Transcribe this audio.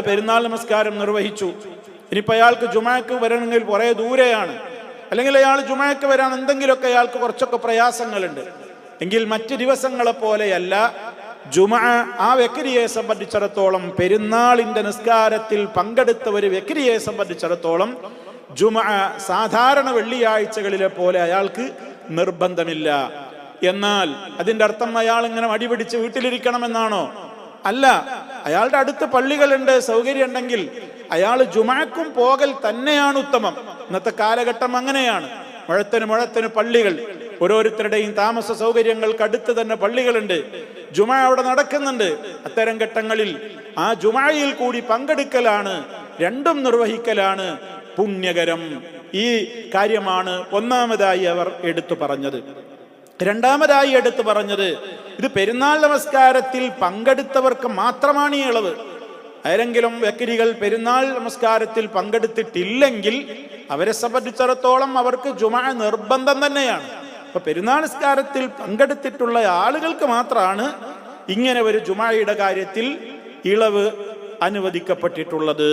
പെരുന്നാൾ നമസ്കാരം നിർവഹിച്ചു. ഇനിയിപ്പോൾ അയാൾക്ക് ജുമാക്ക് വരണമെങ്കിൽ കുറേ ദൂരെയാണ്, അല്ലെങ്കിൽ അയാൾ ജുമാക്ക് വരാൻ എന്തെങ്കിലുമൊക്കെ അയാൾക്ക് കുറച്ചൊക്കെ പ്രയാസങ്ങളുണ്ട് എങ്കിൽ മറ്റ് ദിവസങ്ങളെ പോലെയല്ല ജുമാ. ആ വ്യക്തിയെ സംബന്ധിച്ചിടത്തോളം, പെരുന്നാളിന്റെ നിസ്കാരത്തിൽ പങ്കെടുത്ത ഒരു വ്യക്തിയെ സംബന്ധിച്ചിടത്തോളം ജുമാ സാധാരണ വെള്ളിയാഴ്ചകളിലെ പോലെ അയാൾക്ക് നിർബന്ധമില്ല. എന്നാൽ അതിന്റെ അർത്ഥം അയാൾ ഇങ്ങനെ മടിപിടിച്ച് വീട്ടിലിരിക്കണമെന്നാണോ? അല്ല. അയാളുടെ അടുത്ത് പള്ളികളുണ്ട്, സൗകര്യം ഉണ്ടെങ്കിൽ അയാൾ ജുമാക്കും പോകൽ തന്നെയാണ് ഉത്തമം. ഇന്നത്തെ കാലഘട്ടം അങ്ങനെയാണ്. മുഴത്തിന് പള്ളികൾ, ഓരോരുത്തരുടെയും താമസ സൗകര്യങ്ങൾക്ക് അടുത്ത് തന്നെ പള്ളികളുണ്ട്. ജുമാ അവിടെ നടക്കുന്നുണ്ട്. അത്തരം ഘട്ടങ്ങളിൽ ആ ജുമായിൽ കൂടി പങ്കെടുക്കലാണ്, രണ്ടും നിർവഹിക്കലാണ് പുണ്യകരം. ഈ കാര്യമാണ് ഒന്നാമതായി അവർ എടുത്തു പറഞ്ഞത്. രണ്ടാമതായി എടുത്തു പറഞ്ഞത്, ഇത് പെരുന്നാൾ നമസ്കാരത്തിൽ പങ്കെടുത്തവർക്ക് മാത്രമാണ് ഈ ഇളവ്. ആരെങ്കിലും വ്യക്തികൾ പെരുന്നാൾ നമസ്കാരത്തിൽ പങ്കെടുത്തിട്ടില്ലെങ്കിൽ അവരെ സംബന്ധിച്ചിടത്തോളം അവർക്ക് ജുമാ നിർബന്ധം തന്നെയാണ്. അപ്പൊ പെരുന്നാൾ നമസ്കാരത്തിൽ പങ്കെടുത്തിട്ടുള്ള ആളുകൾക്ക് മാത്രമാണ് ഇങ്ങനെ ഒരു ജുമായുടെ കാര്യത്തിൽ ഇളവ് അനുവദിക്കപ്പെട്ടിട്ടുള്ളത്.